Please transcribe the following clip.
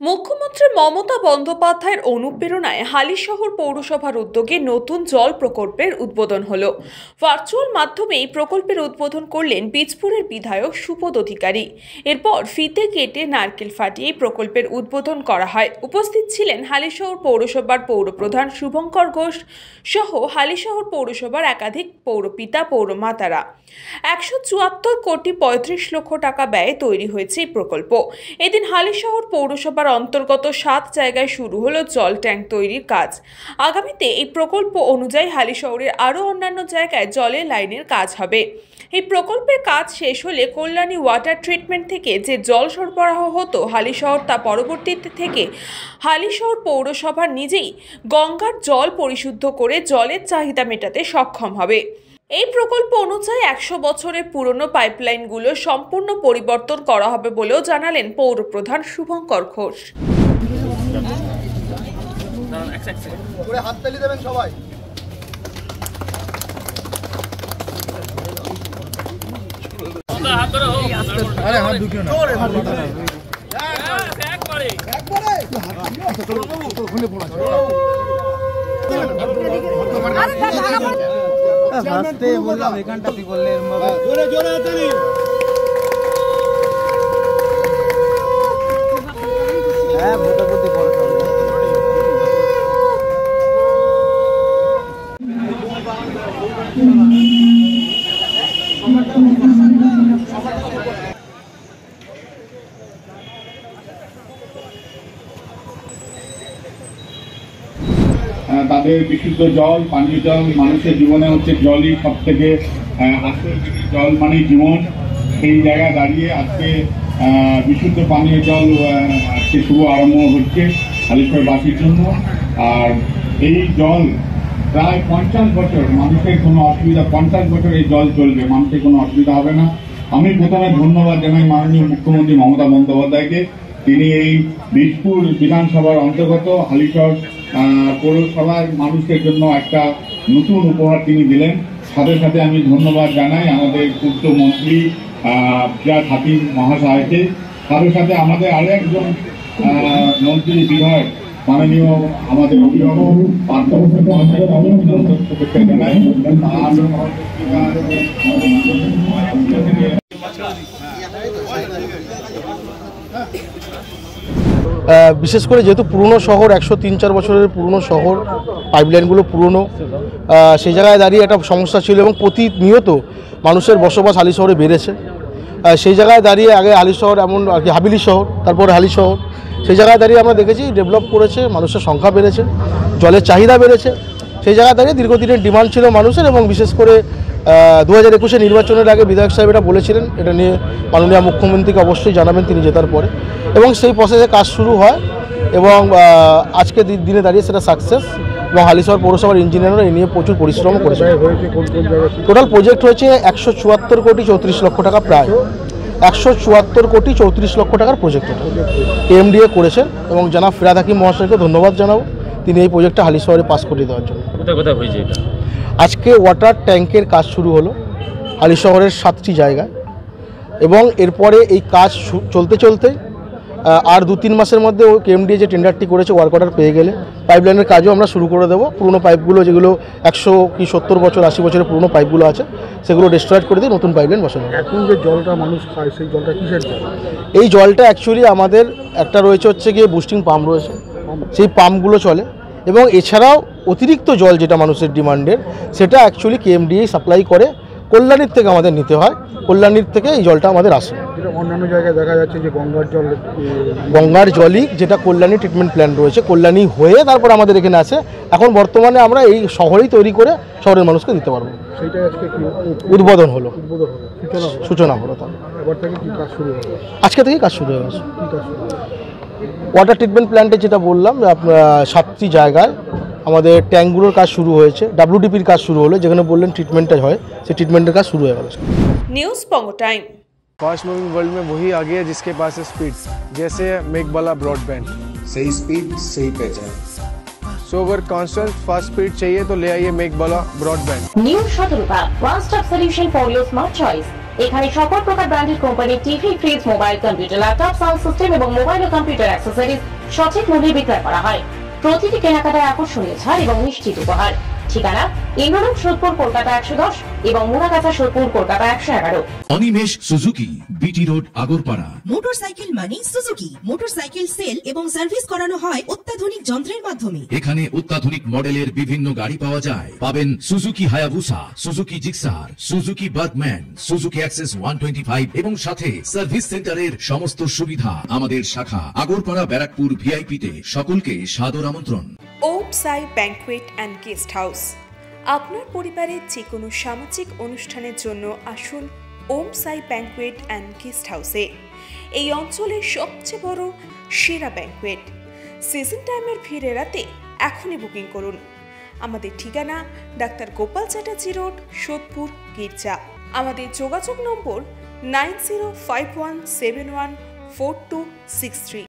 মুখ্যমন্ত্রী মমতা বন্দ্যোপাধ্যায়ের অনুপ্রেরণায় হালিশহর পৌরসভার উদ্যোগে নতুন জল প্রকল্পের উদ্বোধন হলো। ভার্চুয়াল মাধ্যমে এই প্রকল্পের উদ্বোধন করলেন বীজপুরের বিধায়ক সুপদ অধিকারী। এরপর ফিতে কেটে নারকেল ফাটিয়ে প্রকল্পের উদ্বোধন করা হয়। উপস্থিত ছিলেন হালিশহর পৌরসভার পৌরপ্রধান শুভঙ্কর ঘোষ সহ হালিশহর পৌরসভার একাধিক পৌরপিতা পৌরমাতারা। 174 কোটি 35 লক্ষ টাকা ব্যয়ে তৈরি হয়েছে এই প্রকল্প। এদিন হালিশহর পৌরসভার অন্তর্গত 7 জায়গায় শুরু হলো জল ট্যাঙ্ক তৈরির কাজ। আগামীতে এই প্রকল্প অনুযায়ী হালিশহরের আরও অন্যান্য জায়গায় জলের লাইনের কাজ হবে। এই প্রকল্পের কাজ শেষ হলে কল্যাণী ওয়াটার ট্রিটমেন্ট থেকে যে জল সরবরাহ হতো হালিশহর, তা পরবর্তীতে থেকে হালিশহর পৌরসভা নিজেই গঙ্গার জল পরিশুদ্ধ করে জলের চাহিদা মেটাতে সক্ষম হবে। এই প্রকল্প অনুযায়ী 100 বছরের পুরনো পাইপলাইনগুলো সম্পূর্ণ পরিবর্তন করা হবে বলেও জানালেন পৌরপ্রধান শুভঙ্কর ঘোষ। হাততালি দেবেন সবাই। আরে হাত ঢুকিও না। ভাসতে বললাম এখানটা তুই বললে জোরে জোরে হাততালি। হ্যাঁ ভোটাভুটি করো। তাদের বিশুদ্ধ জল, পানীয় জল, মানুষের জীবনে হচ্ছে জলই সব থেকে আসল। জল মানে জীবন। সেই জায়গায় দাঁড়িয়ে আজকে বিশুদ্ধ পানীয় জল আজকে শুভ আরম্ভ হচ্ছে হালিশহরবাসীর জন্য। আর এই জল প্রায় 50 বছর মানুষের কোনো অসুবিধা, 50 বছর এই জল চলবে, মানুষের কোনো অসুবিধা হবে না। আমি প্রথমে ধন্যবাদ জানাই মাননীয় মুখ্যমন্ত্রী মমতা বন্দ্যোপাধ্যায়কে। তিনি এই বীজপুর বিধানসভার অন্তর্গত হালিশহর পৌরসভার মানুষের জন্য একটা নতুন উপহার তিনি দিলেন। সাথে সাথে আমি ধন্যবাদ জানাই আমাদের পূর্ত মন্ত্রী ফিরাদ হাকিম মহাশয়কে। সাথে সাথে আমাদের আরো একজন মন্ত্রী বিধায়ক মাননীয় আমাদের অভিভাবক পার্থভূষণ মহাশয়কে অভিনন্দন শুভেচ্ছা জানাই। বিশেষ করে যেহেতু পুরনো শহর, 103-4 বছরের পুরনো শহর, পাইপলাইনগুলো পুরনো, সেই জায়গায় দাঁড়িয়ে একটা সমস্যা ছিল এবং প্রতিনিয়ত মানুষের বসবাস হালিশহরে বেড়েছে। সেই জায়গায় দাঁড়িয়ে আগে হালিশহর এমন আর কি হাবিলি শহর, তারপরে হালিশহর, সেই জায়গায় দাঁড়িয়ে আমরা দেখেছি ডেভেলপ করেছে, মানুষের সংখ্যা বেড়েছে, জলের চাহিদা বেড়েছে। সেই জায়গায় দাঁড়িয়ে দীর্ঘদিনের ডিমান্ড ছিল মানুষের এবং বিশেষ করে 2021 নির্বাচনের আগে বিধায়ক সাহেব এটা বলেছিলেন। এটা নিয়ে মাননীয় মুখ্যমন্ত্রীকে অবশ্যই জানাবেন তিনি জেতার পরে, এবং সেই প্রসেসে কাজ শুরু হয় এবং আজকে দিনে দাঁড়িয়ে সেটা সাকসেস। এবং হালিশহর পৌরসভার ইঞ্জিনিয়াররা এই নিয়ে প্রচুর পরিশ্রম করেছে। টোটাল প্রজেক্ট হয়েছে 174 কোটি 34 লক্ষ টাকা, প্রায় 174 কোটি 34 লক্ষ টাকার প্রজেক্ট এমডিএ করেছেন। এবং জনাব ফিরাদ হাকিম মহাশয়কে ধন্যবাদ জানাবো, তিনি এই প্রজেক্টটা হালিশহরে পাস করে দেওয়ার জন্য। কোথায় হয়েছে এটা? আজকে ওয়াটার ট্যাঙ্কের কাজ শুরু হলো হালিশহরের 7টি জায়গায়, এবং এরপরে এই কাজ চলতে চলতে আর 2-3 মাসের মধ্যে ও কেএমডিএ যে টেন্ডারটি করেছে ওয়ার্ক অর্ডার পেয়ে গেলে পাইপলাইনের কাজও আমরা শুরু করে দেবো। পুরনো পাইপগুলো যেগুলো 100 কি 70 বছর 80 বছরের পুরনো পাইপগুলো আছে সেগুলো ডিস্ট্রয়েড করে দিয়ে নতুন পাইপলাইন বসানো। এখন যে জলটা মানুষ খায় সেই জলটা কিসের জল? এই জলটা অ্যাকচুয়ালি আমাদের একটা রয়েছে হচ্ছে গিয়ে বুস্টিং পাম্প রয়েছে, সেই পাম্পগুলো চলে। এবং এছাড়াও অতিরিক্ত জল যেটা মানুষের ডিমান্ডের সেটা অ্যাকচুয়ালি কেএমডিএ সাপ্লাই করে, কল্যাণীর থেকে আমাদের নিতে হয়, কল্যাণীর থেকে এই জলটা আমাদের আসে। অন্যান্য জায়গায় দেখা যাচ্ছে যে গঙ্গার জলই যেটা কল্যাণী ট্রিটমেন্ট প্ল্যান্ট রয়েছে, কল্যাণী হয়ে তারপর আমাদের এখানে আসে। এখন বর্তমানে আমরা এই শহরেই তৈরি করে শহরের মানুষকে দিতে পারবো। সেইটা আজকে উদ্বোধন হলো, সূচনা হলো। আজকে থেকেই কাজ শুরু হয়ে গেছে। ওয়াটার ট্রিটমেন্ট প্ল্যান্টে যেটা বললাম, 7টি জায়গায় আমাদের ট্যাঙ্কগুলোর কাজ শুরু হয়েছে, WDPর কাজ শুরু হলো, যেখানে বললেন ট্রিটমেন্টটা হয়, সেই ট্রিটমেন্টের কাজ শুরু হয়ে গেল। নিউজ পঙ্গ টাইম। फास्ट मूविंग वर्ल्ड में वही आगे है जिसके पास है स्पीड, जैसे मेघबाला ब्रॉडबैंड। सही स्पीड सही पहचान। सो अगर कांस्टेंट फास्ट स्पीड चाहिए तो ले आइए Meghbala broadband. New Shatarupa, one stop solution for your smart choice। এখানে সকল প্রকার ব্র্যান্ডেড কোম্পানির TV, fridge, mobile, computer, laptop, sound system এবং মোবাইল ও কম্পিউটার অ্যাক্সেসরিজ সঠিক মূল্যে বিক্রয় করা হয়। প্রতিটি কেনাকাটায় আকর্ষণীয় ছাড় এবং নিশ্চিত উপহার। ঠিকানা ইন্দ্রলোক, সোদপুর, কলকাতা 110 এবং Muragachha, Sodepur, Kolkata 111। Animesh Suzuki, BT road, Agarpara. Motorcycle মানে সুজুকি। মোটরসাইকেল সেল এবং সার্ভিস করানো হয় অত্যাধুনিক যন্ত্রের মাধ্যমে। এখানে অত্যাধুনিক মডেলের বিভিন্ন গাড়ি পাওয়া যায়। পাবেন Suzuki Hayabusa, Suzuki Gixxer, Suzuki Bergman, Suzuki access 125 এবং সাথে সার্ভিস সেন্টারের সমস্ত সুবিধা। আমাদের শাখা আগরপাড়া, ব্যারাকপুর ভিআইপি তে। সকলকে সাদর আমন্ত্রণ। ওম সাই ব্যাংকুয়েট অ্যান্ড গেস্ট হাউস। আপনার পরিবারের যে কোনো সামাজিক অনুষ্ঠানের জন্য আসুন ওম সাই ব্যাংকুয়েট অ্যান্ড গেস্ট হাউসে। এই অঞ্চলের সবচেয়ে বড় সেরা ব্যাংকুয়েট। সিজন টাইমের ভিড় এড়াতে এখনই বুকিং করুন। আমাদের ঠিকানা ডাক্তার গোপাল চ্যাটার্জি রোড, সোদপুর, গির্জা। আমাদের যোগাযোগ নম্বর 9051714263।